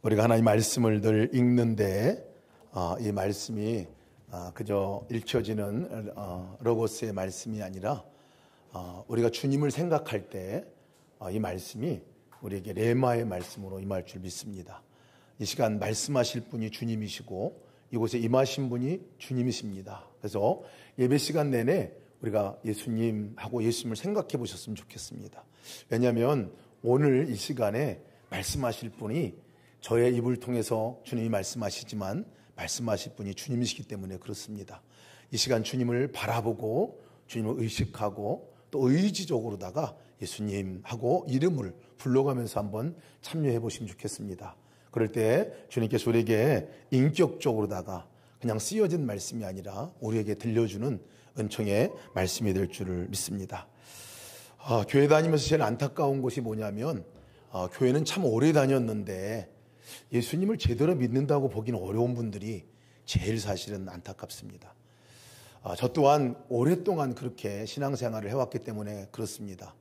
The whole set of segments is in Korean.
우리가 하나님 말씀을 늘 읽는데 이 말씀이 그저 읽혀지는 로고스의 말씀이 아니라 우리가 주님을 생각할 때 이 말씀이 우리에게 레마의 말씀으로 임할 줄 믿습니다. 이 시간 말씀하실 분이 주님이시고 이곳에 임하신 분이 주님이십니다. 그래서 예배 시간 내내 우리가 예수님하고 예수님을 생각해 보셨으면 좋겠습니다. 왜냐하면 오늘 이 시간에 말씀하실 분이 저의 입을 통해서 주님이 말씀하시지만 말씀하실 분이 주님이시기 때문에 그렇습니다. 이 시간 주님을 바라보고 주님을 의식하고 또 의지적으로다가 예수님하고 이름을 불러가면서 한번 참여해 보시면 좋겠습니다. 그럴 때 주님께서 우리에게 인격적으로다가 그냥 쓰여진 말씀이 아니라 우리에게 들려주는 은총의 말씀이 될 줄을 믿습니다. 교회 다니면서 제일 안타까운 것이 뭐냐면 교회는 참 오래 다녔는데 예수님을 제대로 믿는다고 보기는 어려운 분들이 제일 사실은 안타깝습니다. 저 또한 오랫동안 그렇게 신앙생활을 해왔기 때문에 그렇습니다.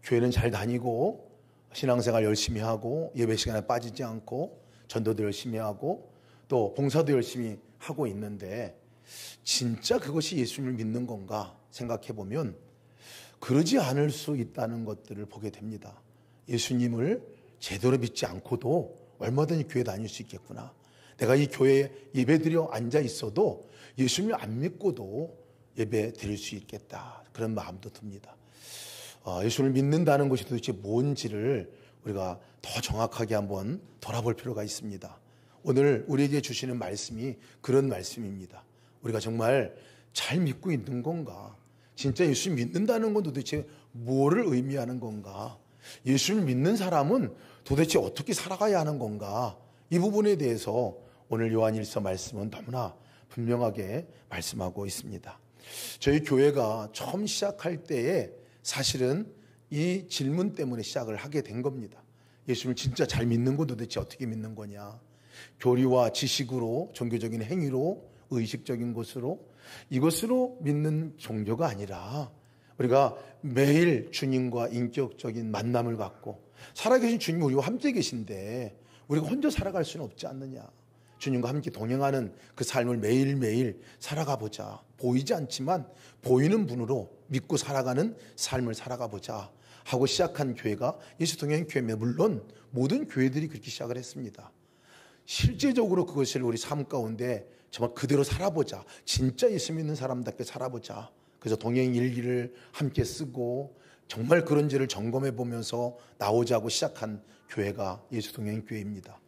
교회는 잘 다니고 신앙생활 열심히 하고 예배 시간에 빠지지 않고 전도도 열심히 하고 또 봉사도 열심히 하고 있는데 진짜 그것이 예수님을 믿는 건가 생각해 보면 그러지 않을 수 있다는 것들을 보게 됩니다. 예수님을 제대로 믿지 않고도 얼마든지 교회 다닐 수 있겠구나. 내가 이 교회에 예배드려 앉아 있어도 예수님을 안 믿고도 예배 드릴 수 있겠다. 그런 마음도 듭니다. 예수님을 믿는다는 것이 도대체 뭔지를 우리가 더 정확하게 한번 돌아볼 필요가 있습니다. 오늘 우리에게 주시는 말씀이 그런 말씀입니다. 우리가 정말 잘 믿고 있는 건가? 진짜 예수님 믿는다는 건 도대체 뭐를 의미하는 건가? 예수를 믿는 사람은 도대체 어떻게 살아가야 하는 건가? 이 부분에 대해서 오늘 요한일서 말씀은 너무나 분명하게 말씀하고 있습니다. 저희 교회가 처음 시작할 때에 사실은 이 질문 때문에 시작을 하게 된 겁니다. 예수를 진짜 잘 믿는 건 도대체 어떻게 믿는 거냐? 교리와 지식으로, 종교적인 행위로, 의식적인 것으로, 이것으로 믿는 종교가 아니라 우리가 매일 주님과 인격적인 만남을 갖고 살아계신 주님이 우리와 함께 계신데 우리가 혼자 살아갈 수는 없지 않느냐. 주님과 함께 동행하는 그 삶을 매일매일 살아가 보자. 보이지 않지만 보이는 분으로 믿고 살아가는 삶을 살아가 보자 하고 시작한 교회가 예수 동행 교회입니다. 물론 모든 교회들이 그렇게 시작을 했습니다. 실제적으로 그것을 우리 삶 가운데 정말 그대로 살아보자. 진짜 예수 믿는 사람답게 살아보자. 그래서 동행 일기를 함께 쓰고 정말 그런지를 점검해 보면서 나오자고 시작한 교회가 예수 동행 교회입니다.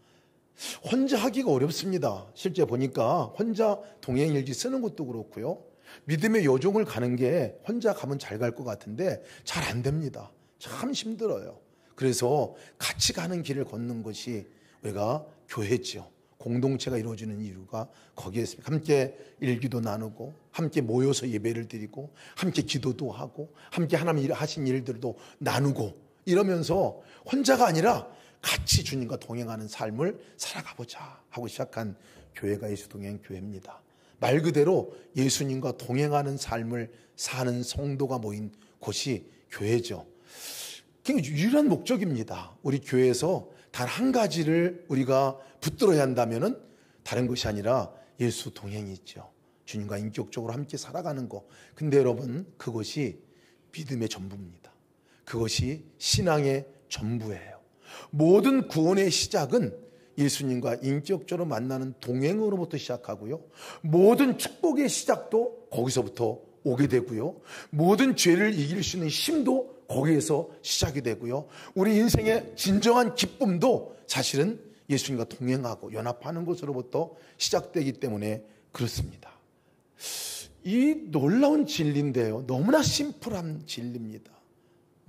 혼자 하기가 어렵습니다. 실제 보니까 혼자 동행 일기 쓰는 것도 그렇고요. 믿음의 여정을 가는 게 혼자 가면 잘 갈 것 같은데 잘 안 됩니다. 참 힘들어요. 그래서 같이 가는 길을 걷는 것이 우리가 교회지요. 공동체가 이루어지는 이유가 거기에 있습니다. 함께 일기도 나누고 함께 모여서 예배를 드리고 함께 기도도 하고 함께 하나님 하신 일들도 나누고 이러면서 혼자가 아니라 같이 주님과 동행하는 삶을 살아가보자 하고 시작한 교회가 예수 동행 교회입니다. 말 그대로 예수님과 동행하는 삶을 사는 성도가 모인 곳이 교회죠. 그게 유일한 목적입니다. 우리 교회에서 단 한 가지를 우리가 붙들어야 한다면은 다른 것이 아니라 예수 동행이 있죠. 주님과 인격적으로 함께 살아가는 것. 근데 여러분 그것이 믿음의 전부입니다. 그것이 신앙의 전부예요. 모든 구원의 시작은 예수님과 인격적으로 만나는 동행으로부터 시작하고요. 모든 축복의 시작도 거기서부터 오게 되고요. 모든 죄를 이길 수 있는 힘도 거기에서 시작이 되고요. 우리 인생의 진정한 기쁨도 사실은 예수님과 동행하고 연합하는 것으로부터 시작되기 때문에 그렇습니다. 이 놀라운 진리인데요. 너무나 심플한 진리입니다.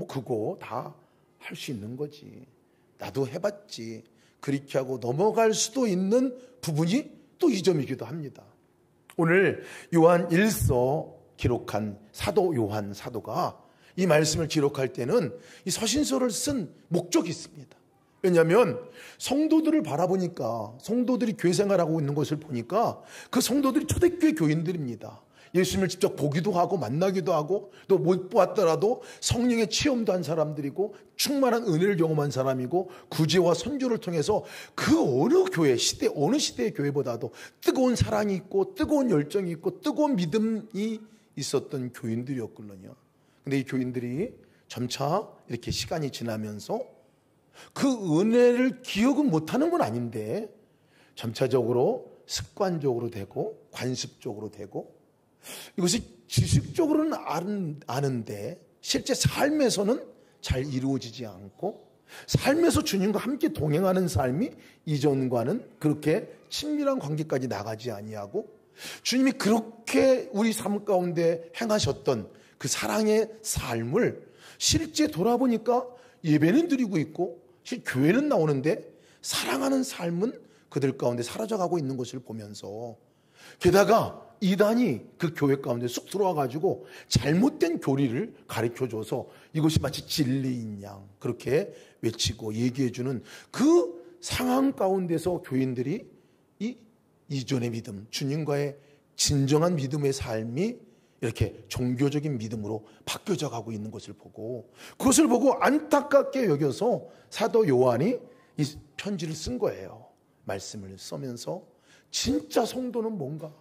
그거 다 할 수 있는 거지. 나도 해봤지. 그렇게 하고 넘어갈 수도 있는 부분이 또 이 점이기도 합니다. 오늘 요한 1서 기록한 사도 요한 사도가 이 말씀을 기록할 때는 이 서신서를 쓴 목적이 있습니다. 왜냐하면 성도들을 바라보니까 성도들이 교회 생활하고 있는 것을 보니까 그 성도들이 초대교회 교인들입니다. 예수님을 직접 보기도 하고 만나기도 하고 또 못 보았더라도 성령의 체험도 한 사람들이고 충만한 은혜를 경험한 사람이고 구제와 선교를 통해서 그 어느 교회, 어느 시대의 교회보다도 뜨거운 사랑이 있고 뜨거운 열정이 있고 뜨거운 믿음이 있었던 교인들이었거든요. 근데 이 교인들이 점차 이렇게 시간이 지나면서 그 은혜를 기억은 못하는 건 아닌데 점차적으로 습관적으로 되고 관습적으로 되고 이것이 지식적으로는 아는데 실제 삶에서는 잘 이루어지지 않고 삶에서 주님과 함께 동행하는 삶이 이전과는 그렇게 친밀한 관계까지 나가지 아니하고 주님이 그렇게 우리 삶 가운데 행하셨던 그 사랑의 삶을 실제 돌아보니까 예배는 드리고 있고 교회는 나오는데 사랑하는 삶은 그들 가운데 사라져가고 있는 것을 보면서 게다가 이단이 그 교회 가운데 쑥 들어와 가지고 잘못된 교리를 가르쳐줘서 이것이 마치 진리인 양 그렇게 외치고 얘기해주는 그 상황 가운데서 교인들이 이 이전의 믿음, 주님과의 진정한 믿음의 삶이 이렇게 종교적인 믿음으로 바뀌어져 가고 있는 것을 보고 그것을 보고 안타깝게 여겨서 사도 요한이 이 편지를 쓴 거예요. 말씀을 쓰면서 진짜 성도는 뭔가?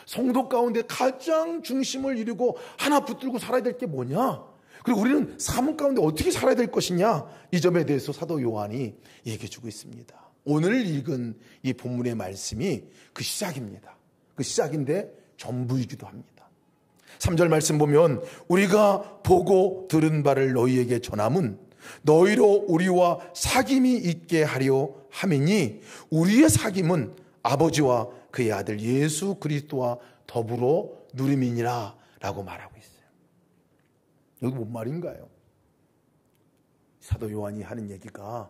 성도 가운데 가장 중심을 이루고 하나 붙들고 살아야 될 게 뭐냐? 그리고 우리는 삶 가운데 어떻게 살아야 될 것이냐? 이 점에 대해서 사도 요한이 얘기해 주고 있습니다. 오늘 읽은 이 본문의 말씀이 그 시작입니다. 그 시작인데 전부이기도 합니다. 3절 말씀 보면 우리가 보고 들은 바를 너희에게 전함은 너희로 우리와 사귐이 있게 하려 함이니 우리의 사귐은 아버지와 그의 아들 예수 그리스도와 더불어 누림이니라 라고 말하고 있어요. 이거 뭔 말인가요? 사도 요한이 하는 얘기가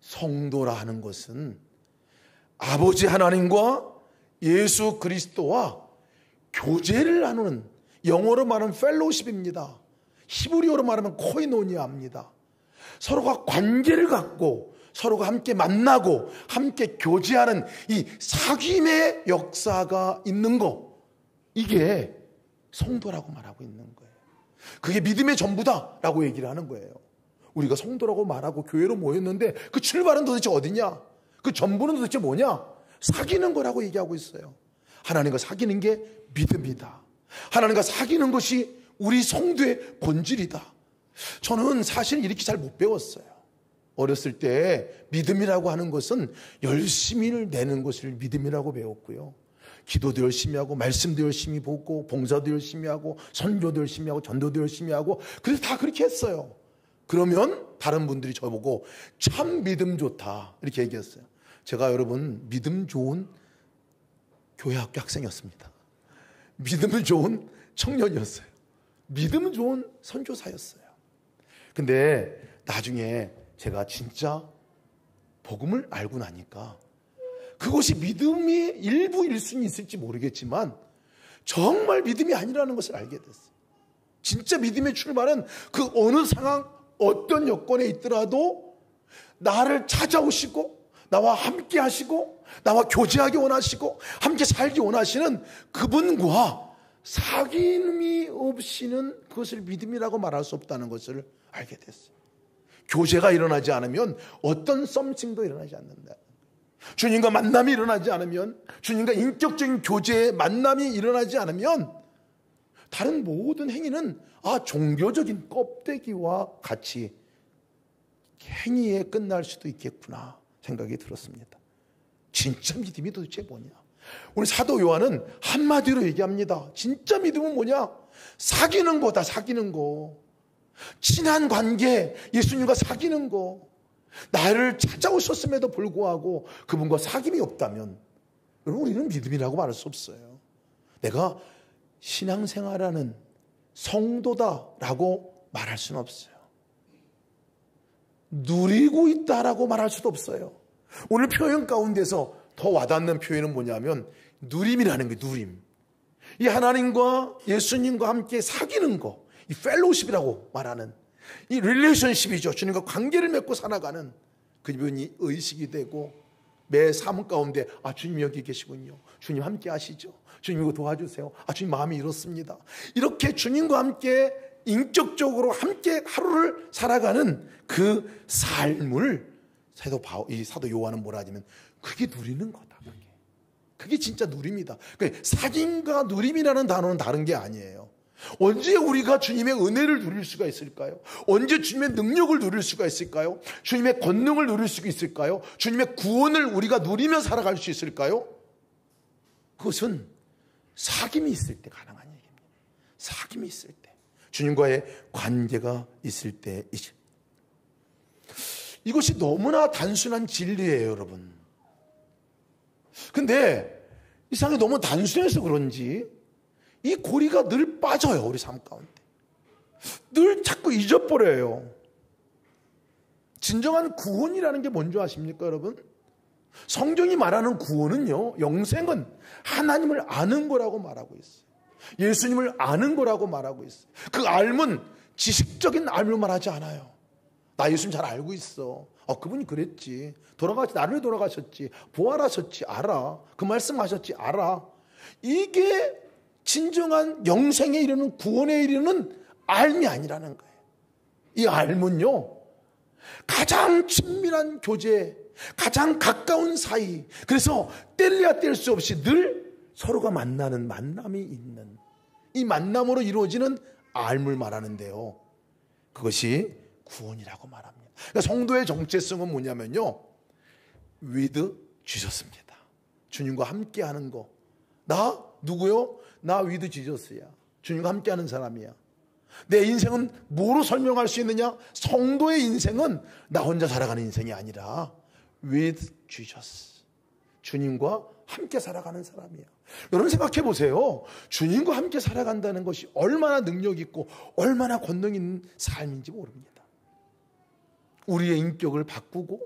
성도라 하는 것은 아버지 하나님과 예수 그리스도와 교제를 나누는 영어로 말하면 펠로우십입니다. 히브리어로 말하면 코이노니아입니다. 서로가 관계를 갖고 서로가 함께 만나고 함께 교제하는 이 사귐의 역사가 있는 거 이게 성도라고 말하고 있는 거예요. 그게 믿음의 전부다라고 얘기를 하는 거예요. 우리가 성도라고 말하고 교회로 모였는데 그 출발은 도대체 어디냐? 그 전부는 도대체 뭐냐? 사귀는 거라고 얘기하고 있어요. 하나님과 사귀는 게 믿음이다. 하나님과 사귀는 것이 우리 성도의 본질이다. 저는 사실 이렇게 잘 못 배웠어요. 어렸을 때 믿음이라고 하는 것은 열심히를 내는 것을 믿음이라고 배웠고요. 기도도 열심히 하고 말씀도 열심히 보고 봉사도 열심히 하고 선교도 열심히 하고 전도도 열심히 하고 그래서 다 그렇게 했어요. 그러면 다른 분들이 저보고 참 믿음 좋다 이렇게 얘기했어요. 제가 여러분 믿음 좋은 교회학교 학생이었습니다. 믿음 좋은 청년이었어요. 믿음 좋은 선교사였어요. 근데 나중에 제가 진짜 복음을 알고 나니까 그것이 믿음이 일부일 수는 있을지 모르겠지만 정말 믿음이 아니라는 것을 알게 됐어요. 진짜 믿음의 출발은 그 어느 상황 어떤 여건에 있더라도 나를 찾아오시고 나와 함께 하시고 나와 교제하기 원하시고 함께 살기 원하시는 그분과 사귐이 없이는 그것을 믿음이라고 말할 수 없다는 것을 알게 됐어요. 교제가 일어나지 않으면 어떤 썸씽도 일어나지 않는다. 주님과 만남이 일어나지 않으면 주님과 인격적인 교제의 만남이 일어나지 않으면 다른 모든 행위는 종교적인 껍데기와 같이 행위에 끝날 수도 있겠구나 생각이 들었습니다. 진짜 믿음이 도대체 뭐냐? 우리 사도 요한은 한마디로 얘기합니다. 진짜 믿음은 뭐냐? 사귀는 거다. 사귀는 거. 친한 관계, 예수님과 사귀는 거. 나를 찾아오셨음에도 불구하고 그분과 사귐이 없다면 여러분 우리는 믿음이라고 말할 수 없어요. 내가 신앙생활하는 성도다라고 말할 수는 없어요. 누리고 있다라고 말할 수도 없어요. 오늘 표현 가운데서 더 와닿는 표현은 뭐냐면 누림이라는 게 누림. 이 하나님과 예수님과 함께 사귀는 거, 이 펠로우십이라고 말하는 이 릴레이션십이죠. 주님과 관계를 맺고 살아가는 그분이 의식이 되고 매 삶 가운데 주님 여기 계시군요. 주님 함께 하시죠. 주님 이거 도와주세요. 주님 마음이 이렇습니다. 이렇게 주님과 함께 인격적으로 함께 하루를 살아가는 그 삶을 사도 요한은 뭐라 하냐면 그게 누리는 거다. 그게 진짜 누림이다. 그러니까 사귐과 누림이라는 단어는 다른 게 아니에요. 언제 우리가 주님의 은혜를 누릴 수가 있을까요? 언제 주님의 능력을 누릴 수가 있을까요? 주님의 권능을 누릴 수가 있을까요? 주님의 구원을 우리가 누리며 살아갈 수 있을까요? 그것은 사귐이 있을 때 가능한 얘기입니다. 사귐이 있을 때, 주님과의 관계가 있을 때이죠. 이것이 너무나 단순한 진리예요, 여러분. 근데 이 세상이 너무 단순해서 그런지 이 고리가 늘 빠져요, 우리 삶 가운데. 늘 자꾸 잊어버려요. 진정한 구원이라는 게 뭔지 아십니까, 여러분? 성경이 말하는 구원은요, 영생은 하나님을 아는 거라고 말하고 있어요. 예수님을 아는 거라고 말하고 있어요. 그 알면 지식적인 알을 말하지 않아요. 나 예수님 잘 알고 있어. 그분이 그랬지. 나를 돌아가셨지. 부활하셨지. 알아. 그 말씀하셨지. 알아. 이게 진정한 영생에 이르는, 구원에 이르는 알미 아니라는 거예요. 이 알면요, 가장 친밀한 교제, 가장 가까운 사이, 그래서 뗄래야 뗄 수 없이 늘 서로가 만나는 만남이 있는, 이 만남으로 이루어지는 알물 말하는데요, 그것이 구원이라고 말합니다. 그러니까 성도의 정체성은 뭐냐면요, with 주셨습니다. 주님과 함께하는 거. 나 누구요? 나 with 지저스야. 주님과 함께하는 사람이야. 내 인생은 뭐로 설명할 수 있느냐? 성도의 인생은 나 혼자 살아가는 인생이 아니라 with Jesus. 주님과 함께 살아가는 사람이야. 여러분 생각해 보세요. 주님과 함께 살아간다는 것이 얼마나 능력 있고 얼마나 권능 있는 삶인지 모릅니다. 우리의 인격을 바꾸고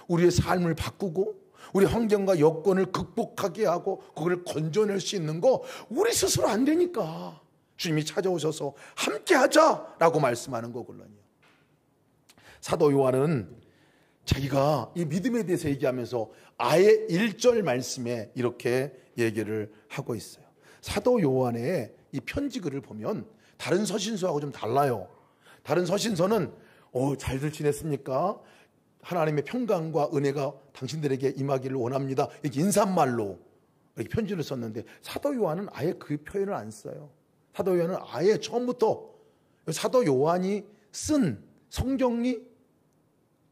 우리의 삶을 바꾸고 우리 환경과 여건을 극복하게 하고 그걸 건져낼 수 있는 거 우리 스스로 안 되니까 주님이 찾아오셔서 함께 하자라고 말씀하는 거거든요. 사도 요한은 자기가 이 믿음에 대해서 얘기하면서 아예 1절 말씀에 이렇게 얘기를 하고 있어요. 사도 요한의 이 편지글을 보면 다른 서신서하고 좀 달라요. 다른 서신서는 잘들 지냈습니까? 하나님의 평강과 은혜가 당신들에게 임하기를 원합니다. 이렇게 인사말로 이렇게 편지를 썼는데 사도 요한은 아예 그 표현을 안 써요. 사도 요한은 아예 처음부터 사도 요한이 쓴 성경이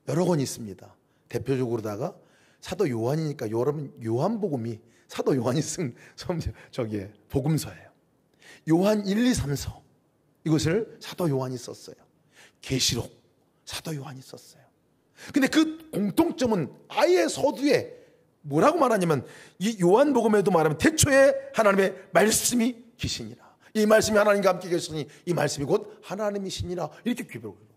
여러 권 있습니다. 대표적으로다가 사도 요한이니까 여러분 요한복음이 사도 요한이 쓴 복음서예요. 요한 1, 2, 3서 이것을 사도 요한이 썼어요. 계시록 사도 요한이 썼어요. 근데 그 공통점은 아예 서두에 뭐라고 말하냐면 이 요한복음에도 말하면 태초에 하나님의 말씀이 계시니라. 이 말씀이 하나님과 함께 계시니 이 말씀이 곧 하나님이시니라. 이렇게 기록을 해요.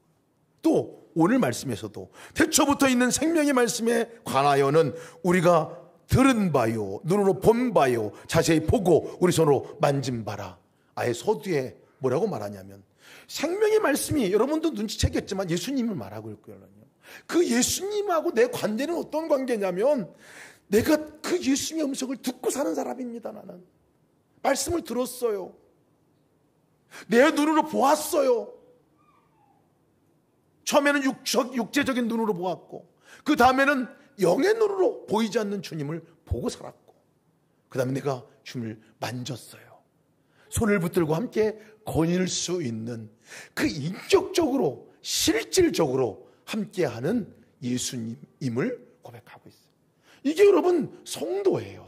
또 오늘 말씀에서도 태초부터 있는 생명의 말씀에 관하여는 우리가 들은 바요, 눈으로 본 바요, 자세히 보고 우리 손으로 만진 바라. 아예 서두에 뭐라고 말하냐면 생명의 말씀이 여러분도 눈치채겠지만 예수님을 말하고 있거든요. 그 예수님하고 내 관계는 어떤 관계냐면 내가 그 예수님의 음성을 듣고 사는 사람입니다. 나는 말씀을 들었어요. 내 눈으로 보았어요. 처음에는 육체적인 눈으로 보았고 그 다음에는 영의 눈으로 보이지 않는 주님을 보고 살았고 그 다음에 내가 주님을 만졌어요. 손을 붙들고 함께 거닐 수 있는 그 인격적으로 실질적으로 함께하는 예수님임을 고백하고 있어요. 이게 여러분 성도예요.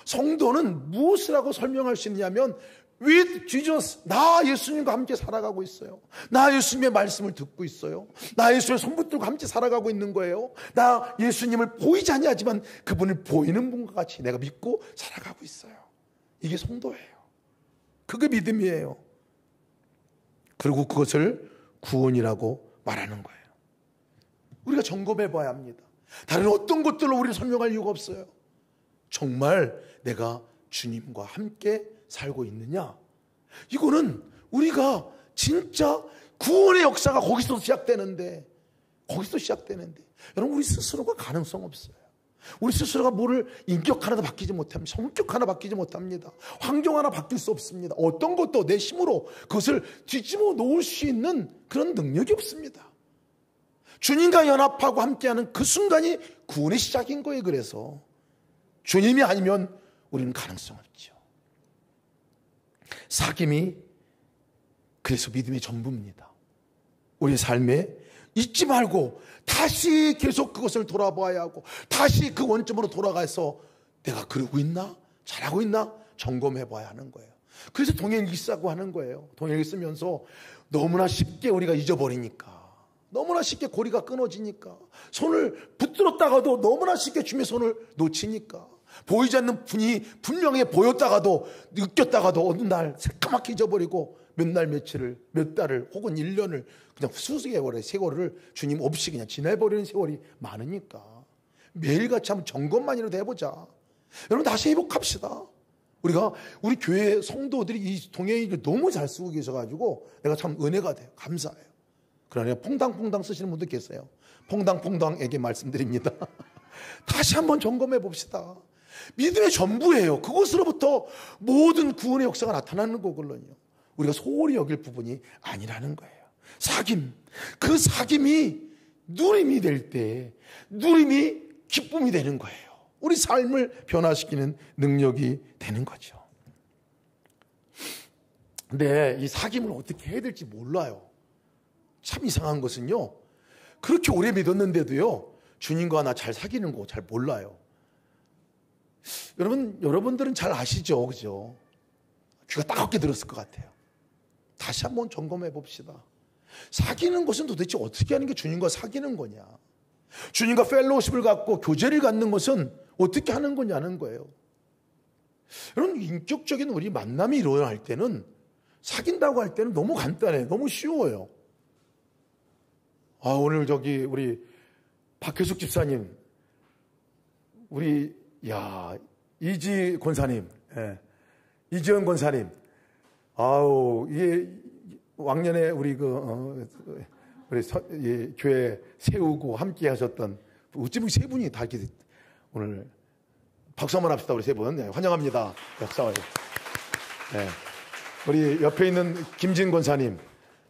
성도는 무엇이라고 설명할 수 있냐면 with Jesus, 나 예수님과 함께 살아가고 있어요. 나 예수님의 말씀을 듣고 있어요. 나 예수님의 손붙들고 함께 살아가고 있는 거예요. 나 예수님을 보이지 아니하지만 그분을 보이는 분과 같이 내가 믿고 살아가고 있어요. 이게 성도예요. 그게 믿음이에요. 그리고 그것을 구원이라고 말하는 거예요. 우리가 점검해 봐야 합니다. 다른 어떤 것들로 우리를 설명할 이유가 없어요. 정말 내가 주님과 함께 살고 있느냐? 이거는 우리가 진짜 구원의 역사가 거기서 시작되는데 여러분 우리 스스로가 가능성 없어요. 우리 스스로가 뭐를 인격 하나도 바뀌지 못합니다. 성격 하나 바뀌지 못합니다. 환경 하나 바뀔 수 없습니다. 어떤 것도 내 힘으로 그것을 뒤집어 놓을 수 있는 그런 능력이 없습니다. 주님과 연합하고 함께하는 그 순간이 구원의 시작인 거예요. 그래서 주님이 아니면 우리는 가능성 없죠. 사귐이 그래서 믿음의 전부입니다. 우리의 삶에 잊지 말고 다시 계속 그것을 돌아봐야 하고 다시 그 원점으로 돌아가서 내가 그러고 있나? 잘하고 있나? 점검해 봐야 하는 거예요. 그래서 동행일기 쓰라고 하는 거예요. 동행일기 쓰면서 너무나 쉽게 우리가 잊어버리니까, 너무나 쉽게 고리가 끊어지니까, 손을 붙들었다가도 너무나 쉽게 주님의 손을 놓치니까, 보이지 않는 분이 분명히 보였다가도 느꼈다가도 어느 날 새까맣게 잊어버리고 몇 날 며칠을, 몇 달을 혹은 1년을 그냥 수개월의 세월을 주님 없이 그냥 지내버리는 세월이 많으니까 매일같이 한번 점검만이라도 해보자. 여러분 다시 회복합시다. 우리 교회 성도들이 이 동행일기를 너무 잘 쓰고 계셔가지고 내가 참 은혜가 돼요. 감사해요. 그러나 퐁당퐁당 쓰시는 분도 계세요. 퐁당퐁당에게 말씀드립니다. 다시 한번 점검해 봅시다. 믿음의 전부예요. 그것으로부터 모든 구원의 역사가 나타나는 거거든요. 우리가 소홀히 여길 부분이 아니라는 거예요. 사귐, 그 사귐이 누림이 될 때 누림이 기쁨이 되는 거예요. 우리 삶을 변화시키는 능력이 되는 거죠. 근데 이 사귐을 어떻게 해야 될지 몰라요. 참 이상한 것은요, 그렇게 오래 믿었는데도요 주님과 나 잘 사귀는 거 잘 몰라요. 여러분들은 잘 아시죠? 그죠? 귀가 따갑게 들었을 것 같아요. 다시 한번 점검해 봅시다. 사귀는 것은 도대체 어떻게 하는 게 주님과 사귀는 거냐? 주님과 펠로우십을 갖고 교제를 갖는 것은 어떻게 하는 거냐는 거예요. 여러분, 인격적인 우리 만남이 일어날 때는, 사귄다고 할 때는 너무 간단해요. 너무 쉬워요. 오늘 우리 박혜숙 집사님, 이지 권사님, 이지연 권사님, 이게 왕년에 우리 교회 세우고 함께 하셨던 어찌 세 분이 다 이렇게 오늘 박수 한번 합시다. 우리 세 분. 네, 환영합니다. 박수 한번. 네. 우리 옆에 있는 김진 권사님,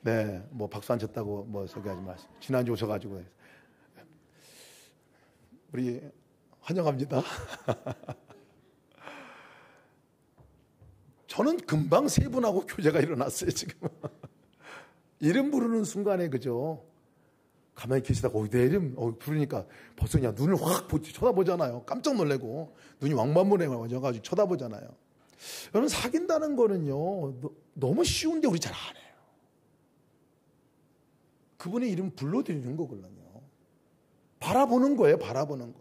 네, 뭐 박수 안 쳤다고 뭐 소개하지 마시고 지난주 오셔가지고 우리 환영합니다. 저는 금방 세 분하고 교제가 일어났어요. 지금 이름 부르는 순간에, 그죠? 가만히 계시다가 내 이름 부르니까 벌써 그냥 눈을 확 쳐다보잖아요. 깜짝 놀래고 눈이 왕만문에 와가지고 쳐다보잖아요. 여러분, 사귄다는 거는요 너무 쉬운데 우리 잘 안 해요. 그분의 이름 불러드리는 거거든요. 바라보는 거예요. 바라보는 거.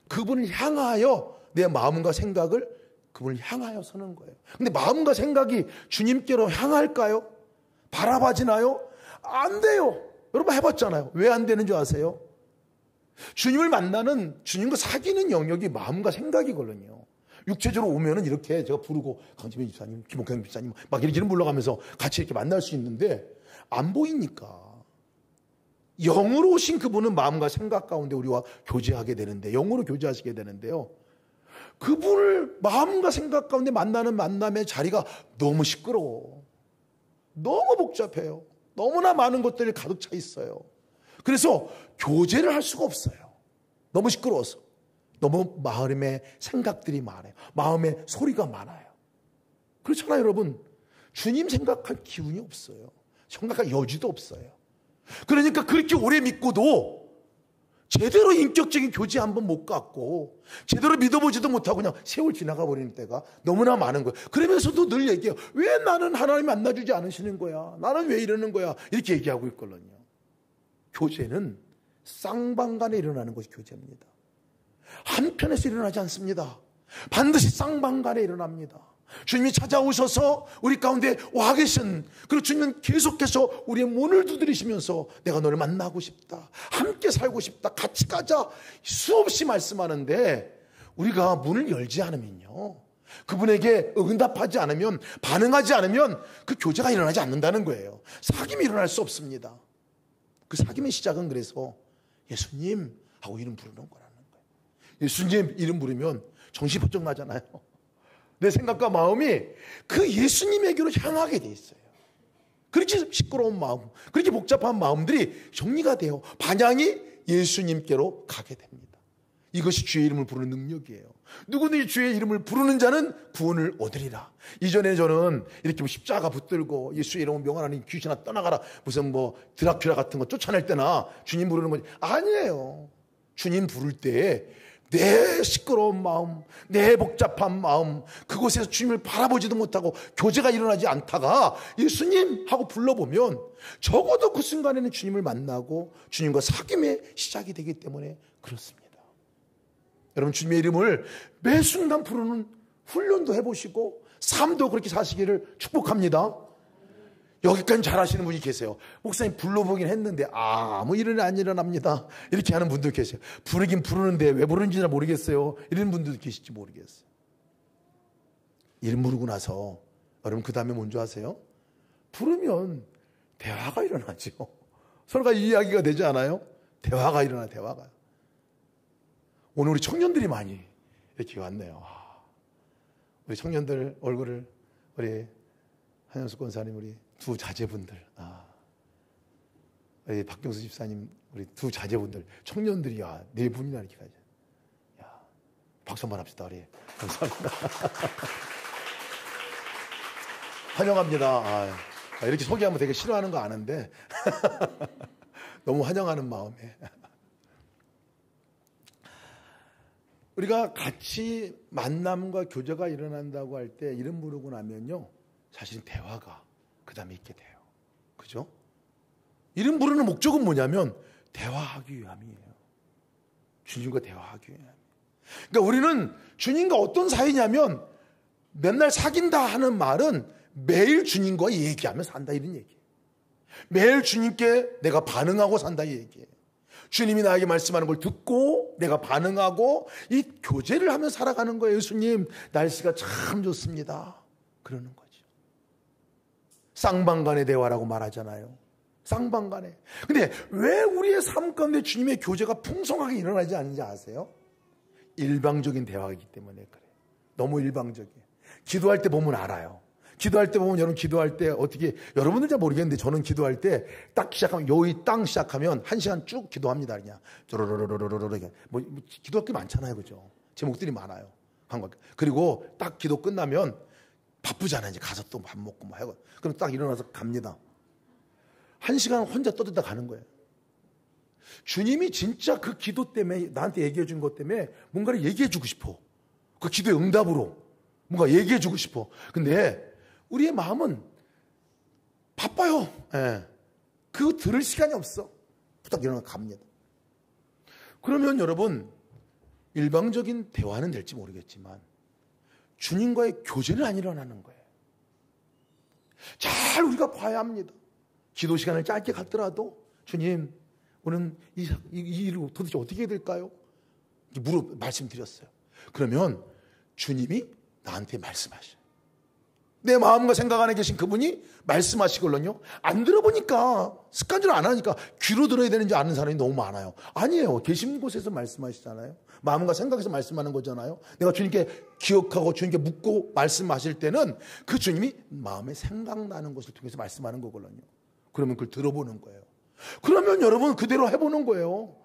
그분을 향하여 내 마음과 생각을 그분을 향하여 서는 거예요. 근데 마음과 생각이 주님께로 향할까요? 바라봐지나요? 안 돼요. 여러분 해봤잖아요. 왜 안 되는 줄 아세요? 주님을 만나는, 주님과 사귀는 영역이 마음과 생각이거든요. 육체적으로 오면은 이렇게 제가 부르고 강지민 집사님, 김옥경 집사님 막 이렇게 이름 불러가면서 같이 이렇게 만날 수 있는데 안 보이니까. 영으로 오신 그분은 마음과 생각 가운데 우리와 교제하게 되는데, 영으로 교제하시게 되는데요, 그분을 마음과 생각 가운데 만나는 만남의 자리가 너무 시끄러워. 너무 복잡해요. 너무나 많은 것들이 가득 차 있어요. 그래서 교제를 할 수가 없어요. 너무 시끄러워서. 너무 마음의 생각들이 많아요. 마음의 소리가 많아요. 그렇잖아요, 여러분. 주님 생각할 기운이 없어요. 생각할 여지도 없어요. 그러니까 그렇게 오래 믿고도 제대로 인격적인 교제 한번 못 갖고 제대로 믿어보지도 못하고 그냥 세월 지나가 버리는 때가 너무나 많은 거예요. 그러면서도 늘 얘기해요. 왜 나는 하나님 만나주지 않으시는 거야? 나는 왜 이러는 거야? 이렇게 얘기하고 있거든요. 교제는 쌍방간에 일어나는 것이 교제입니다. 한편에서 일어나지 않습니다. 반드시 쌍방간에 일어납니다. 주님이 찾아오셔서 우리 가운데 와 계신, 그리고 주님은 계속해서 우리의 문을 두드리시면서 내가 너를 만나고 싶다, 함께 살고 싶다, 같이 가자, 수없이 말씀하는데 우리가 문을 열지 않으면요, 그분에게 응답하지 않으면, 반응하지 않으면 그 교제가 일어나지 않는다는 거예요. 사귐이 일어날 수 없습니다. 그 사귐의 시작은 그래서 예수님 하고 이름 부르는 거라는 거예요. 예수님 이름 부르면 정신이 번쩍 나잖아요. 내 생각과 마음이 그 예수님에게로 향하게 돼 있어요. 그렇게 시끄러운 마음, 그렇게 복잡한 마음들이 정리가 돼요. 반향이 예수님께로 가게 됩니다. 이것이 주의 이름을 부르는 능력이에요. 누구든지 주의 이름을 부르는 자는 구원을 얻으리라. 이전에 저는 이렇게 십자가 붙들고 예수의 이름을 명하나니 귀신아 떠나가라, 무슨 드라큘라 같은 거 쫓아낼 때나 주님 부르는 거지. 아니에요. 주님 부를 때 내 시끄러운 마음, 내 복잡한 마음, 그곳에서 주님을 바라보지도 못하고 교제가 일어나지 않다가 예수님 하고 불러보면 적어도 그 순간에는 주님을 만나고 주님과 사귐의 시작이 되기 때문에 그렇습니다. 여러분, 주님의 이름을 매 순간 부르는 훈련도 해보시고 삶도 그렇게 사시기를 축복합니다. 여기까지 잘하시는 분이 계세요. 목사님 불러보긴 했는데 아무 일은 안 일어납니다. 이렇게 하는 분도 계세요. 부르긴 부르는데 왜 부르는지 잘 모르겠어요. 이런 분들도 계실지 모르겠어요. 이름 부르고 나서 여러분 그 다음에 뭔지 아세요? 부르면 대화가 일어나죠. 서로가 이야기가 되지 않아요? 대화가 일어나요. 대화가. 오늘 우리 청년들이 많이 이렇게 왔네요. 우리 청년들 얼굴을 우리 한영수 권사님, 우리 두 자제분들, 우리 박경수 집사님, 우리 두 자제분들, 청년들이 네 분이나 이렇게 가죠. 박수 한번 합시다. 우리 감사합니다. 환영합니다. 이렇게 소개하면 되게 싫어하는 거 아는데 너무 환영하는 마음에. 우리가 같이 만남과 교제가 일어난다고 할 때 이름 부르고 나면요, 사실은 대화가 그 다음에 있게 돼요. 그죠? 이름 부르는 목적은 뭐냐면 대화하기 위함이에요. 주님과 대화하기 위함. 그러니까 우리는 주님과 어떤 사이냐면 맨날 사귄다 하는 말은 매일 주님과 얘기하며 산다, 이런 얘기예요. 매일 주님께 내가 반응하고 산다, 이 얘기예요. 주님이 나에게 말씀하는 걸 듣고 내가 반응하고 이 교제를 하며 살아가는 거예요. 예수님, 날씨가 참 좋습니다. 그러는 거죠. 쌍방간의 대화라고 말하잖아요. 쌍방간의. 근데 왜 우리의 삶 가운데 주님의 교제가 풍성하게 일어나지 않는지 아세요? 일방적인 대화이기 때문에 그래요. 너무 일방적이에요. 기도할 때 보면 알아요. 기도할 때 보면 여러분 기도할 때 어떻게, 여러분들 잘 모르겠는데 저는 기도할 때 딱 시작하면, 여기 땅 시작하면 1시간 쭉 기도합니다. 그냥 쪼로로로로로로. 기도할 게 많잖아요. 그죠? 제목들이 많아요. 그리고 딱 기도 끝나면 바쁘잖아요. 이제 가서 또 밥 먹고 하고. 그럼 딱 일어나서 갑니다. 1시간 혼자 떠들다 가는 거예요. 주님이 진짜 그 기도 때문에 나한테 얘기해 준 것 때문에 뭔가를 얘기해 주고 싶어. 그 기도의 응답으로 뭔가 얘기해 주고 싶어. 근데 우리의 마음은 바빠요. 그거 들을 시간이 없어. 딱 일어나 갑니다. 그러면 여러분, 일방적인 대화는 될지 모르겠지만 주님과의 교제는 안 일어나는 거예요. 잘 우리가 봐야 합니다. 기도 시간을 짧게 갖더라도 주님, 오늘 이 일을 도대체 어떻게 해야 될까요? 말씀드렸어요. 그러면 주님이 나한테 말씀하셔요. 내 마음과 생각 안에 계신 그분이 말씀하시걸런요. 안 들어보니까, 습관적으로 안 하니까 귀로 들어야 되는지 아는 사람이 너무 많아요. 아니에요. 계신 곳에서 말씀하시잖아요. 마음과 생각에서 말씀하는 거잖아요. 내가 주님께 기억하고 주님께 묻고 말씀하실 때는 그 주님이 마음에 생각나는 것을 통해서 말씀하는 거거든요. 그러면 그걸 들어보는 거예요. 그러면 여러분 그대로 해보는 거예요.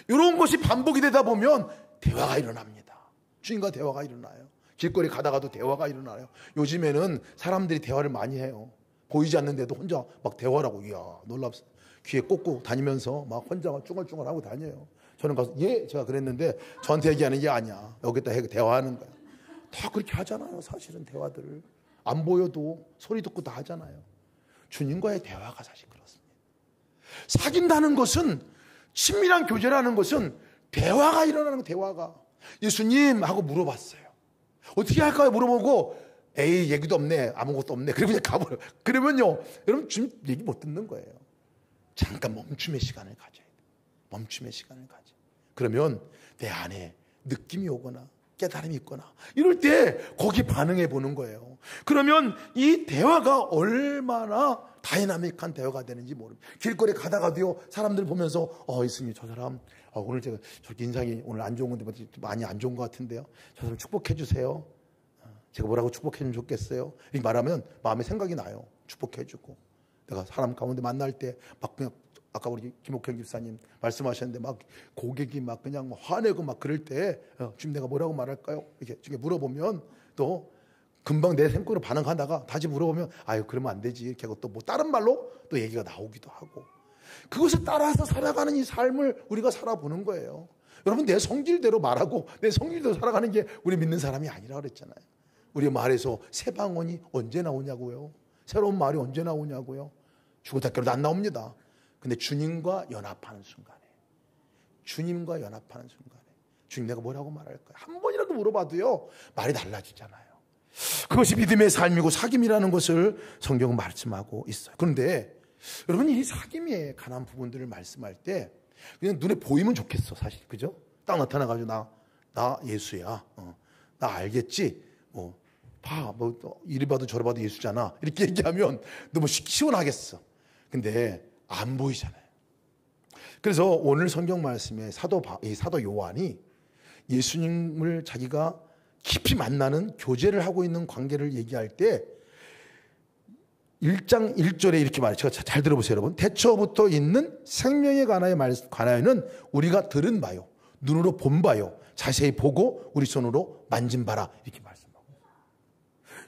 이런 것이 반복이 되다 보면 대화가 일어납니다. 주님과 대화가 일어나요. 길거리 가다가도 대화가 일어나요. 요즘에는 사람들이 대화를 많이 해요. 보이지 않는데도 혼자 막 대화라고, 이야, 놀랍습니다. 귀에 꽂고 다니면서 막 혼자 쭈글쭈글 하고 다녀요. 저는 가서, 제가 그랬는데 저한테 얘기하는 게 아니야. 여기다 대화하는 거야. 다 그렇게 하잖아요. 사실은 대화들을. 안 보여도 소리 듣고 다 하잖아요. 주님과의 대화가 사실 그렇습니다. 사귄다는 것은, 친밀한 교제라는 것은 대화가 일어나는 거예요. 대화가. 예수님 하고 물어봤어요. 어떻게 할까요? 물어보고, 에이, 얘기도 없네. 아무것도 없네. 그러면 그냥 가버려요. 그러면요, 여러분 주님 얘기 못 듣는 거예요. 잠깐 멈춤의 시간을 가져야 돼요. 멈춤의 시간을 가져. 그러면 내 안에 느낌이 오거나 깨달음이 있거나 이럴 때 거기 반응해 보는 거예요. 그러면 이 대화가 얼마나 다이나믹한 대화가 되는지 모릅니다. 길거리 가다가도요, 사람들 보면서 예수님 저 사람 오늘 제가 저렇게 인상이 오늘 안 좋은 건데 많이 안 좋은 것 같은데요, 저 사람 축복해 주세요. 제가 뭐라고 축복해 주면 좋겠어요. 이렇게 말하면 마음에 생각이 나요. 축복해 주고 내가 사람 가운데 만날 때 막 그냥 아까 우리 김옥현 집사님 말씀하셨는데 막 고객이 막 그냥 화내고 막 그럴 때 지금 내가 뭐라고 말할까요? 이렇게 물어보면 또 금방 내 생각으로 반응하다가 다시 물어보면 아유 그러면 안 되지 이렇게 하고 또 뭐 다른 말로 또 얘기가 나오기도 하고, 그것을 따라서 살아가는 이 삶을 우리가 살아보는 거예요. 여러분, 내 성질대로 말하고 내 성질대로 살아가는 게 우리 믿는 사람이 아니라 그랬잖아요. 우리 말에서 새 방언이 언제 나오냐고요. 새로운 말이 언제 나오냐고요. 죽었다 깨어나도 안 나옵니다. 근데 주님과 연합하는 순간에, 주님과 연합하는 순간에 주님 내가 뭐라고 말할까요? 한 번이라도 물어봐도요 말이 달라지잖아요. 그것이 믿음의 삶이고 사귐이라는 것을 성경은 말씀하고 있어요. 그런데 여러분, 이 사귐에 관한 부분들을 말씀할 때 그냥 눈에 보이면 좋겠어, 사실. 그죠? 딱 나타나가지고 나 예수야. 나 알겠지? 이리 봐도 저리 봐도 예수잖아. 이렇게 얘기하면 너무 시원하겠어. 근데 안 보이잖아요. 그래서 오늘 성경 말씀에 사도 요한이 예수님을 자기가 깊이 만나는 교제를 하고 있는 관계를 얘기할 때 1장 1절에 이렇게 말해요. 제가 잘 들어보세요, 여러분. 태초부터 있는 생명에 관하여는 우리가 들은 바요, 눈으로 본 바요, 자세히 보고 우리 손으로 만진 바라. 이렇게 말씀하고,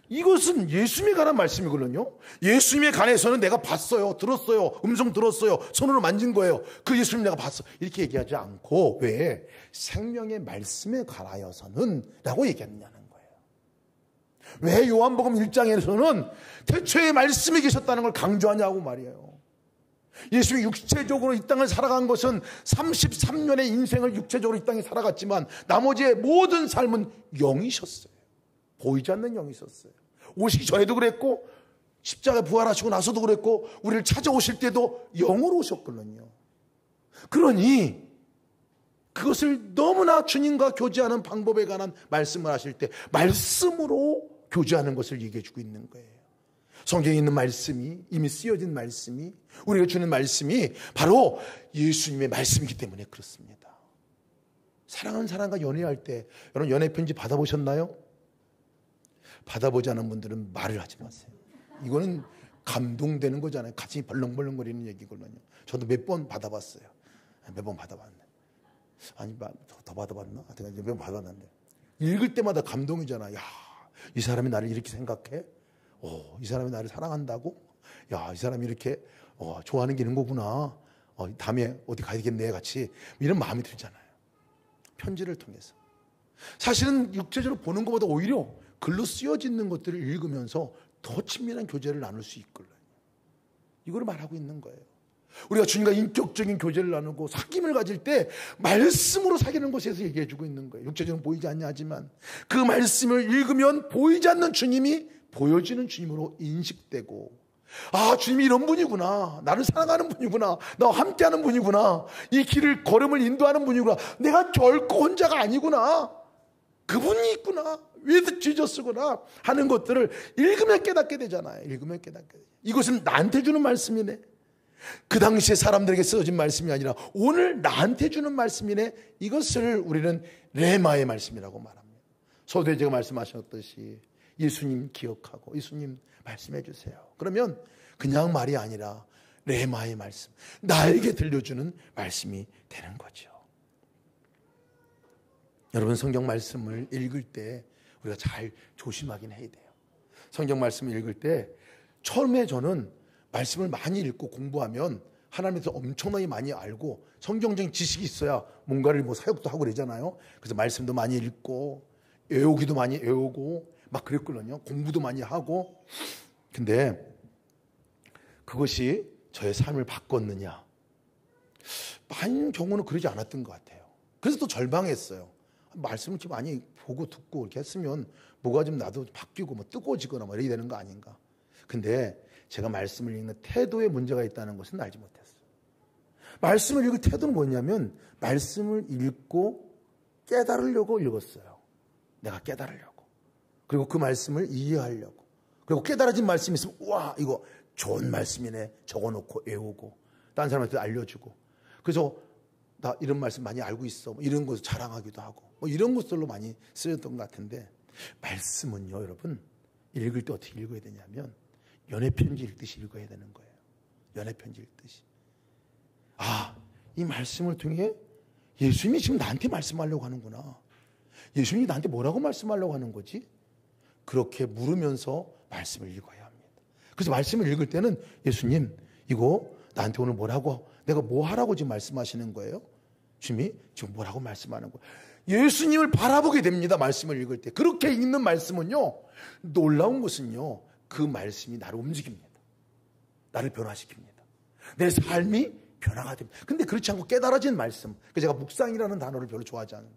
이것은 예수님에 관한 말씀이거든요. 예수님에 관해서는 내가 봤어요, 들었어요, 음성 들었어요, 손으로 만진 거예요. 그 예수님 내가 봤어, 이렇게 얘기하지 않고 왜 생명의 말씀에 관하여서는 라고 얘기했느냐는 거예요. 왜 요한복음 1장에서는 태초에 말씀이 계셨다는 걸 강조하냐고 말이에요. 예수님이 육체적으로 이 땅을 살아간 것은 33년의 인생을 육체적으로 이 땅에 살아갔지만 나머지의 모든 삶은 영이셨어요. 보이지 않는 영이셨어요. 오시기 전에도 그랬고 십자가에 부활하시고 나서도 그랬고 우리를 찾아오실 때도 영으로 오셨거든요. 그러니 그것을 너무나 주님과 교제하는 방법에 관한 말씀을 하실 때 말씀으로 교제하는 것을 얘기해 주고 있는 거예요. 성경에 있는 말씀이, 이미 쓰여진 말씀이, 우리가 주는 말씀이 바로 예수님의 말씀이기 때문에 그렇습니다. 사랑하는 사람과 연애할 때 여러분 연애 편지 받아보셨나요? 받아보지 않은 분들은 말을 하지 마세요. 이거는 감동되는 거잖아요. 가슴이 벌렁벌렁거리는 얘기거든요. 저도 몇 번 받아봤어요. 몇 번 받아봤네. 아니 더 받아봤나? 하여튼 몇 번 받아봤는데 읽을 때마다 감동이잖아. 야, 이 사람이 나를 이렇게 생각해? 이 사람이 나를 사랑한다고? 야, 이 사람이 이렇게 좋아하는 게 있는 거구나. 다음에 어디 가야겠네 같이 이런 마음이 들잖아요. 편지를 통해서. 사실은 육체적으로 보는 것보다 오히려 글로 쓰여지는 것들을 읽으면서 더 친밀한 교제를 나눌 수 있거든요. 이걸 말하고 있는 거예요. 우리가 주님과 인격적인 교제를 나누고 사귐을 가질 때 말씀으로 사귀는 것에서 얘기해 주고 있는 거예요. 육체적으로 보이지 않냐 하지만 그 말씀을 읽으면 보이지 않는 주님이 보여지는 주님으로 인식되고, 아, 주님이 이런 분이구나, 나를 사랑하는 분이구나, 나와 함께하는 분이구나, 이 길을 걸음을 인도하는 분이구나, 내가 결코 혼자가 아니구나, 그분이 있구나, with Jesus구나 하는 것들을 읽으면 깨닫게 되잖아요. 읽으면 깨닫게 되죠. 이것은 나한테 주는 말씀이네. 그 당시에 사람들에게 쓰여진 말씀이 아니라 오늘 나한테 주는 말씀이네. 이것을 우리는 레마의 말씀이라고 말합니다. 서두에 말씀하셨듯이 예수님 기억하고 예수님 말씀해 주세요. 그러면 그냥 말이 아니라 레마의 말씀, 나에게 들려주는 말씀이 되는 거죠. 여러분, 성경 말씀을 읽을 때 우리가 잘 조심하긴 해야 돼요. 성경 말씀을 읽을 때 처음에 저는 말씀을 많이 읽고 공부하면 하나님에서 엄청나게 많이 알고 성경적인 지식이 있어야 뭔가를 사역도 하고 그러잖아요. 그래서 말씀도 많이 읽고 외우기도 많이 외우고 막 그랬거든요. 공부도 많이 하고. 근데 그것이 저의 삶을 바꿨느냐? 많은 경우는 그러지 않았던 것 같아요. 그래서 또 절망했어요. 말씀을 좀 많이 보고 듣고 이렇게 했으면 뭐가 좀 나도 바뀌고 뜨거워지거나 이렇게 되는 거 아닌가. 근데 제가 말씀을 읽는 태도에 문제가 있다는 것은 알지 못했어요. 말씀을 읽을 태도는 뭐냐면 말씀을 읽고 깨달으려고 읽었어요. 내가 깨달으려고. 그리고 그 말씀을 이해하려고. 그리고 깨달아진 말씀이 있으면 우와 이거 좋은 말씀이네 적어놓고 외우고 다른 사람한테 알려주고. 그래서 나 이런 말씀 많이 알고 있어 이런 것을 자랑하기도 하고 이런 것들로 많이 쓰였던 것 같은데, 말씀은요 여러분 읽을 때 어떻게 읽어야 되냐면 연애편지 읽듯이 읽어야 되는 거예요. 연애편지 읽듯이. 이 말씀을 통해 예수님이 지금 나한테 말씀하려고 하는구나. 예수님이 나한테 뭐라고 말씀하려고 하는 거지? 그렇게 물으면서 말씀을 읽어야 합니다. 그래서 말씀을 읽을 때는 예수님 이거 나한테 오늘 뭐라고, 내가 뭐 하라고 지금 말씀하시는 거예요? 주님이 지금 뭐라고 말씀하는 거예요? 예수님을 바라보게 됩니다. 말씀을 읽을 때. 그렇게 읽는 말씀은요, 놀라운 것은요, 그 말씀이 나를 움직입니다. 나를 변화시킵니다. 내 삶이 변화가 됩니다. 근데 그렇지 않고 깨달아진 말씀, 제가 묵상이라는 단어를 별로 좋아하지 않아요.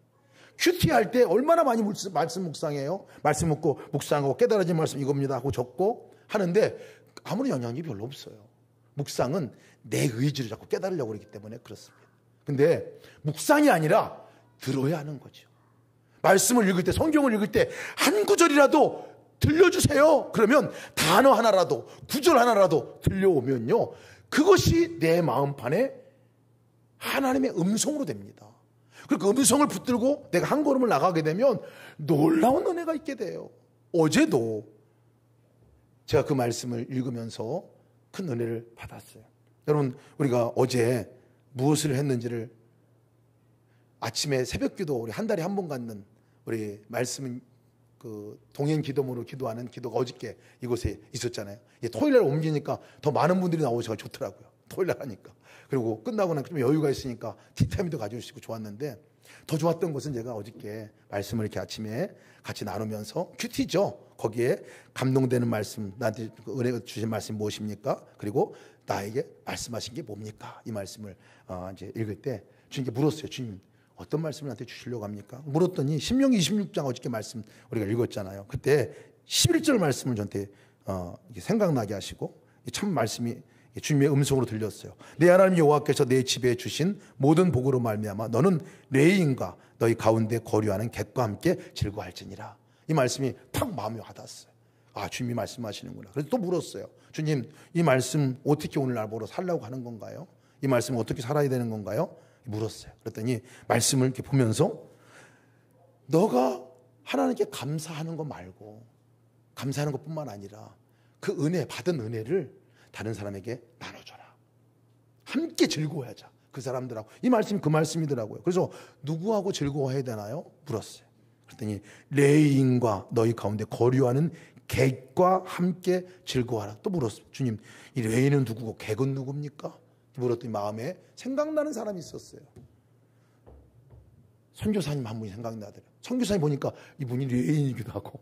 큐티 할 때 얼마나 많이 말씀 묵상해요? 말씀 묵고 묵상하고 깨달아진 말씀 이겁니다 하고 적고 하는데 아무런 영향이 별로 없어요. 묵상은 내 의지를 자꾸 깨달으려고 그러기 때문에 그렇습니다. 근데 묵상이 아니라 들어야 하는 거죠. 말씀을 읽을 때, 성경을 읽을 때 한 구절이라도 들려주세요. 그러면 단어 하나라도, 구절 하나라도 들려오면요, 그것이 내 마음판에 하나님의 음성으로 됩니다. 그리고 그 음성을 붙들고 내가 한 걸음을 나가게 되면 놀라운 은혜가 있게 돼요. 어제도 제가 그 말씀을 읽으면서 큰 은혜를 받았어요. 여러분, 우리가 어제 무엇을 했는지를 아침에 새벽기도 우리 한 달에 한 번 갖는 우리 말씀 그 동행 기도문으로 기도하는 기도가 어저께 이곳에 있었잖아요. 토요일 날 옮기니까 더 많은 분들이 나오셔서 좋더라고요. 토요일 날 하니까. 그리고 끝나고 나면 좀 여유가 있으니까 티타임도 가져주시고 좋았는데, 더 좋았던 것은 제가 어저께 말씀을 이렇게 아침에 같이 나누면서 큐티죠. 거기에 감동되는 말씀, 나한테 은혜가 주신 말씀이 무엇입니까? 그리고 나에게 말씀하신 게 뭡니까? 이 말씀을 이제 읽을 때 주님께 물었어요. 주님, 어떤 말씀을 나한테 주시려고 합니까? 물었더니 신명기 26장 어저께 말씀 우리가 읽었잖아요. 그때 11절 말씀을 저한테 생각나게 하시고, 참 말씀이 주님의 음성으로 들렸어요. 내 하나님 여호와께서 내 집에 주신 모든 복으로 말미암아 너는 레인과 너희 가운데 거류하는 객과 함께 즐거워할지니라. 이 말씀이 탁 마음에 와닿았어요. 주님이 말씀하시는구나. 그래서 또 물었어요. 주님, 이 말씀 어떻게 오늘 날 보러 살라고 하는 건가요? 이 말씀 어떻게 살아야 되는 건가요? 물었어요. 그랬더니 말씀을 이렇게 보면서 너가 하나님께 감사하는 것 말고, 감사하는 것뿐만 아니라 그 은혜, 받은 은혜를 다른 사람에게 나눠줘라. 함께 즐거워하자. 그 사람들하고. 이 말씀이 그 말씀이더라고요. 그래서 누구하고 즐거워해야 되나요? 물었어요. 그랬더니 레인과 너희 가운데 거류하는 객과 함께 즐거워하라. 또 물었어요. 주님, 이 레인은 누구고 객은 누굽니까? 물었더니 마음에 생각나는 사람이 있었어요. 선교사님 한 분이 생각나더라고요. 선교사님 보니까 이분이 레인이기도 하고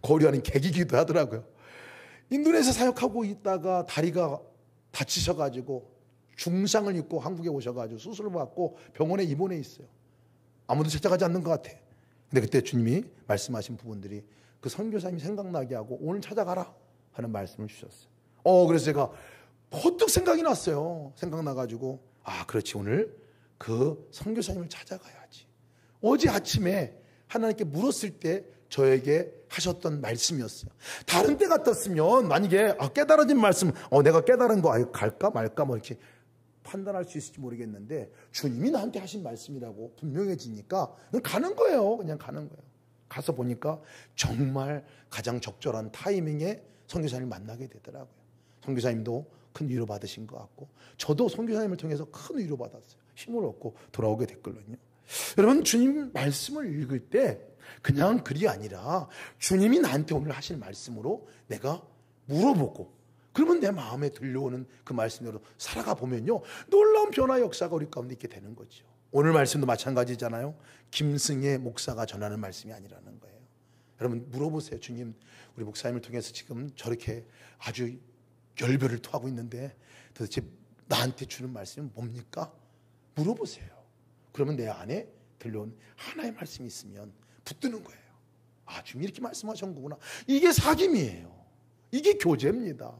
거류하는 객이기도 하더라고요. 인도네시아 사역하고 있다가 다리가 다치셔가지고 중상을 입고 한국에 오셔가지고 수술을 받고 병원에 입원해 있어요. 아무도 찾아가지 않는 것 같아. 근데 그때 주님이 말씀하신 부분들이 그 선교사님이 생각나게 하고 오늘 찾아가라 하는 말씀을 주셨어요. 그래서 제가 퍼뜩 생각이 났어요. 생각나가지고 그렇지, 오늘 그 선교사님을 찾아가야지. 어제 아침에 하나님께 물었을 때 저에게 하셨던 말씀이었어요. 다른 때 같았으면 만약에 깨달아진 말씀, 내가 깨달은 거 갈까 말까 뭐 이렇게 판단할 수 있을지 모르겠는데, 주님이 나한테 하신 말씀이라고 분명해지니까 그냥 가는 거예요. 그냥 가는 거예요. 가서 보니까 정말 가장 적절한 타이밍에 선교사님을 만나게 되더라고요. 선교사님도 큰 위로 받으신 것 같고, 저도 선교사님을 통해서 큰 위로 받았어요. 힘을 얻고 돌아오게 됐거든요. 여러분, 주님 말씀을 읽을 때 그냥 글이 아니라 주님이 나한테 오늘 하실 말씀으로 내가 물어보고, 그러면 내 마음에 들려오는 그 말씀대로 살아가 보면요, 놀라운 변화 역사가 우리 가운데 있게 되는 거죠. 오늘 말씀도 마찬가지잖아요. 김승혜 목사가 전하는 말씀이 아니라는 거예요. 여러분 물어보세요. 주님, 우리 목사님을 통해서 지금 저렇게 아주 열변을 토하고 있는데 도대체 나한테 주는 말씀은 뭡니까? 물어보세요. 그러면 내 안에 들려온 하나의 말씀이 있으면 붙드는 거예요. 주님이 이렇게 말씀하셨구나. 이게 사귐이에요. 이게 교제입니다.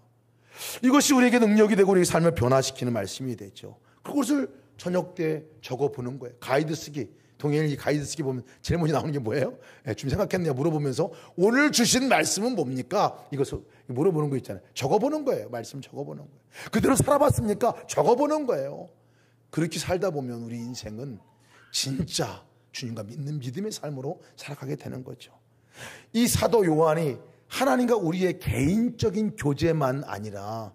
이것이 우리에게 능력이 되고 우리의 삶을 변화시키는 말씀이 되죠. 그것을 저녁 때 적어보는 거예요. 가이드 쓰기 동행일기 가이드 쓰기 보면 제일 먼저 나오는 게 뭐예요? 좀 생각했냐 물어보면서 오늘 주신 말씀은 뭡니까? 이거 물어보는 거 있잖아요. 적어보는 거예요. 말씀 적어보는 거예요. 그대로 살아봤습니까? 적어보는 거예요. 그렇게 살다 보면 우리 인생은 진짜 주님과 믿는 믿음의 삶으로 살아가게 되는 거죠. 이 사도 요한이 하나님과 우리의 개인적인 교제만 아니라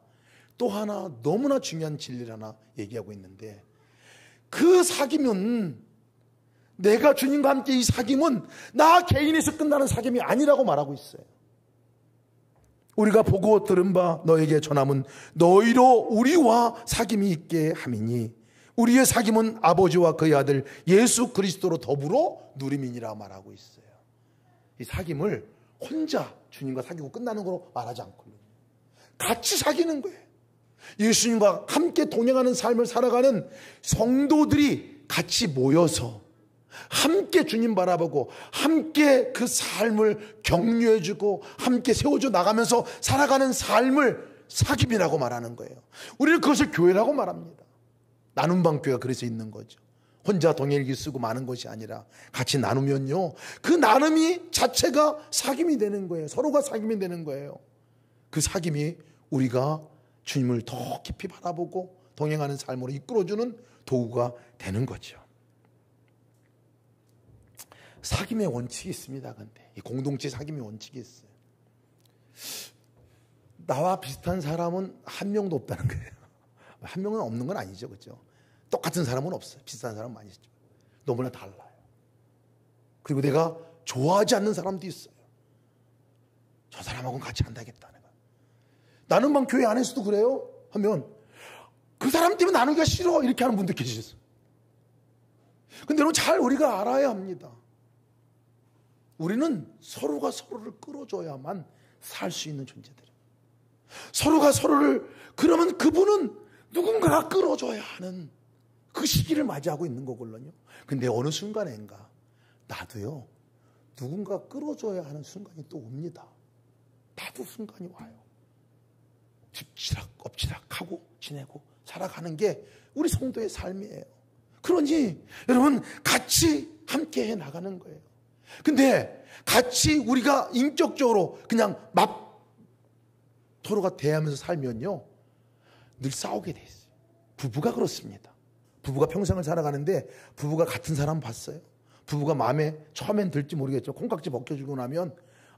또 하나 너무나 중요한 진리를 하나 얘기하고 있는데, 그 사귐은, 내가 주님과 함께 이 사귐은 나 개인에서 끝나는 사귐이 아니라고 말하고 있어요. 우리가 보고 들은 바 너에게 전함은 너희로 우리와 사귐이 있게 함이니 우리의 사귐은 아버지와 그의 아들 예수 그리스도로 더불어 누림이니라 말하고 있어요. 이 사귐을 혼자 주님과 사귀고 끝나는 거로 말하지 않고 같이 사귀는 거예요. 예수님과 함께 동행하는 삶을 살아가는 성도들이 같이 모여서 함께 주님 바라보고 함께 그 삶을 격려해주고 함께 세워줘 나가면서 살아가는 삶을 사귐이라고 말하는 거예요. 우리는 그것을 교회라고 말합니다. 나눔방 교회가 그래서 있는 거죠. 혼자 동행일기 쓰고 마는 것이 아니라 같이 나누면요, 그 나눔이 자체가 사귐이 되는 거예요. 서로가 사귐이 되는 거예요. 그 사귐이 우리가 주님을 더 깊이 바라보고 동행하는 삶으로 이끌어주는 도구가 되는 거죠. 사귐의 원칙이 있습니다. 근데 이 공동체 사귐의 원칙이 있어요. 나와 비슷한 사람은 한 명도 없다는 거예요. 한 명은 없는 건 아니죠, 그렇죠? 똑같은 사람은 없어요. 비슷한 사람은 많이 있죠. 너무나 달라요. 그리고 내가 좋아하지 않는 사람도 있어요. 저 사람하고는 같이 안 되겠다. 나는 막 교회 안에서도 그래요 하면 그 사람 때문에 나누기가 싫어 이렇게 하는 분들 계시겠어요. 근데 여러분, 잘 우리가 알아야 합니다. 우리는 서로가 서로를 끌어줘야만 살 수 있는 존재들이에요. 서로가 서로를, 그러면 그분은 누군가가 끌어줘야 하는 그 시기를 맞이하고 있는 거거든요. 근데 어느 순간인가 나도요, 누군가 끌어줘야 하는 순간이 또 옵니다. 나도 순간이 와요. 엎치락 엎치락 하고 지내고 살아가는 게 우리 성도의 삶이에요. 그러니 여러분, 같이 함께 해 나가는 거예요. 근데 같이 우리가 인격적으로 그냥 서로가 대하면서 살면요, 늘 싸우게 돼 있어요. 부부가 그렇습니다. 부부가 평생을 살아가는데 부부가 같은 사람 봤어요? 부부가 마음에 처음엔 들지 모르겠죠. 콩깍지 벗겨주고 나면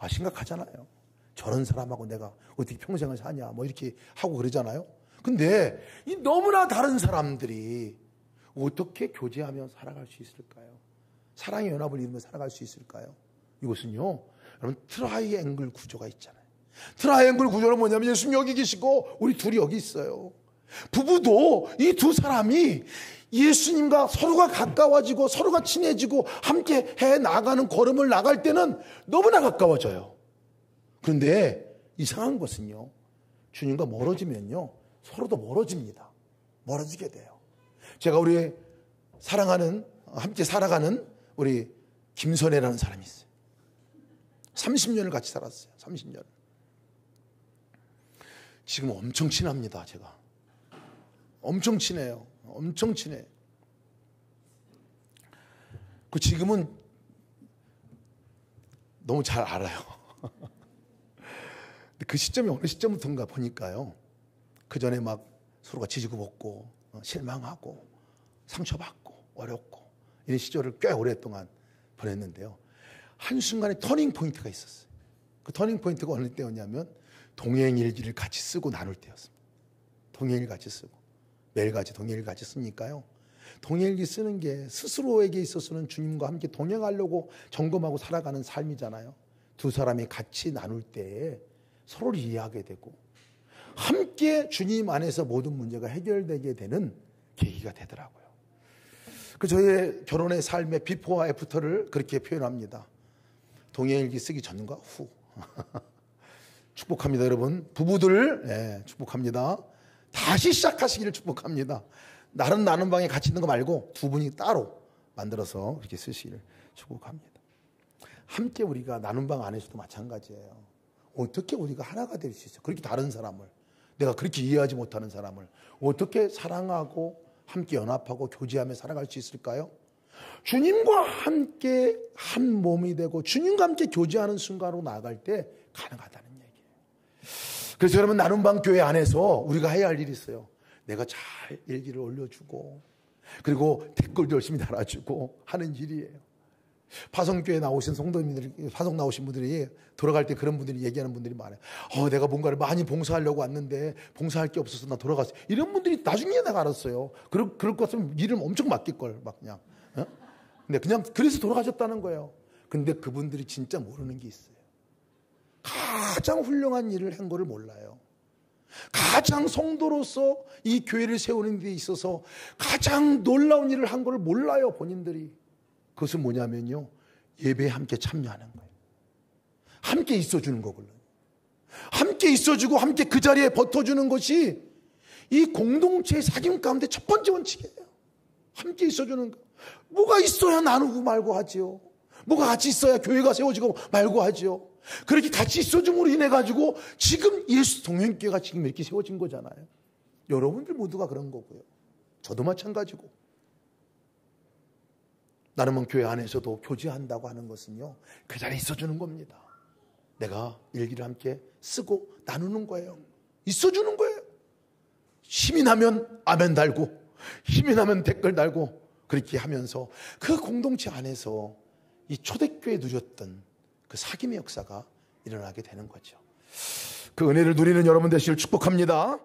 심각하잖아요. 저런 사람하고 내가 어떻게 평생을 사냐 뭐 이렇게 하고 그러잖아요. 근데 이 너무나 다른 사람들이 어떻게 교제하며 살아갈 수 있을까요? 사랑의 연합을 이루며 살아갈 수 있을까요? 이것은요, 여러분, 트라이앵글 구조가 있잖아요. 트라이앵글 구조는 뭐냐면 예수님 여기 계시고 우리 둘이 여기 있어요. 부부도 이 두 사람이 예수님과 서로가 가까워지고 서로가 친해지고 함께 해 나가는 걸음을 나갈 때는 너무나 가까워져요. 그런데 이상한 것은요, 주님과 멀어지면요, 서로도 멀어집니다. 멀어지게 돼요. 제가 우리 사랑하는, 함께 살아가는 우리 김선혜라는 사람이 있어요. 30년을 같이 살았어요. 30년. 지금 엄청 친합니다. 제가 엄청 친해요. 엄청 친해. 그 지금은 너무 잘 알아요. 그 시점이 어느 시점부터인가 보니까요, 그 전에 막 서로가 지지고 볶고 실망하고 상처받고 어렵고 이런 시절을 꽤 오랫동안 보냈는데요, 한순간에 터닝 포인트가 있었어요. 그 터닝 포인트가 어느 때였냐면 동행일기를 같이 쓰고 나눌 때였습니다. 동행일 같이 쓰고 매일같이 동행일 같이 쓰니까요, 동행일기 쓰는 게 스스로에게 있어서는 주님과 함께 동행하려고 점검하고 살아가는 삶이잖아요. 두 사람이 같이 나눌 때에 서로를 이해하게 되고 함께 주님 안에서 모든 문제가 해결되게 되는 계기가 되더라고요. 그 저의 결혼의 삶의 비포와 애프터를 그렇게 표현합니다. 동행일기 쓰기 전과 후. 축복합니다, 여러분. 부부들 축복합니다. 다시 시작하시기를 축복합니다. 다른 나눔방에 같이 있는 거 말고 두 분이 따로 만들어서 이렇게 쓰시기를 축복합니다. 함께 우리가 나눔방 안에서도 마찬가지예요. 어떻게 우리가 하나가 될 수 있어요? 그렇게 다른 사람을, 내가 그렇게 이해하지 못하는 사람을 어떻게 사랑하고 함께 연합하고 교제하며 살아갈 수 있을까요? 주님과 함께 한 몸이 되고 주님과 함께 교제하는 순간으로 나아갈 때 가능하다는 얘기예요. 그래서 여러분, 나눔방 교회 안에서 우리가 해야 할 일이 있어요. 내가 잘 일기를 올려주고 그리고 댓글도 열심히 달아주고 하는 일이에요. 파송교회 나오신 성도님들이, 파송 나오신 분들이 돌아갈 때 그런 분들이 얘기하는 분들이 많아요. 내가 뭔가를 많이 봉사하려고 왔는데 봉사할 게 없어서 나 돌아갔어. 이런 분들이 나중에 내가 알았어요. 그럴 것 같으면 일을 엄청 맡길걸, 막 그냥. 근데 그냥 그래서 돌아가셨다는 거예요. 근데 그분들이 진짜 모르는 게 있어요. 가장 훌륭한 일을 한 거를 몰라요. 가장 성도로서 이 교회를 세우는 데 있어서 가장 놀라운 일을 한 거를 몰라요, 본인들이. 그것은 뭐냐면요, 예배에 함께 참여하는 거예요. 함께 있어주는 거거든요. 함께 있어주고 함께 그 자리에 버텨주는 것이 이 공동체의 사귐 가운데 첫 번째 원칙이에요. 함께 있어주는 거. 뭐가 있어야 나누고 말고 하지요. 뭐가 같이 있어야 교회가 세워지고 말고 하지요. 그렇게 같이 있어줌으로 인해 가지고 지금 예수 동행교회가 지금 이렇게 세워진 거잖아요. 여러분들 모두가 그런 거고요. 저도 마찬가지고. 나는 교회 안에서도 교제한다고 하는 것은요, 그 자리에 있어주는 겁니다. 내가 일기를 함께 쓰고 나누는 거예요. 있어주는 거예요. 힘이 나면 아멘 달고, 힘이 나면 댓글 달고, 그렇게 하면서 그 공동체 안에서 이 초대교회에 누렸던 그 사귐의 역사가 일어나게 되는 거죠. 그 은혜를 누리는 여러분 되시길 축복합니다.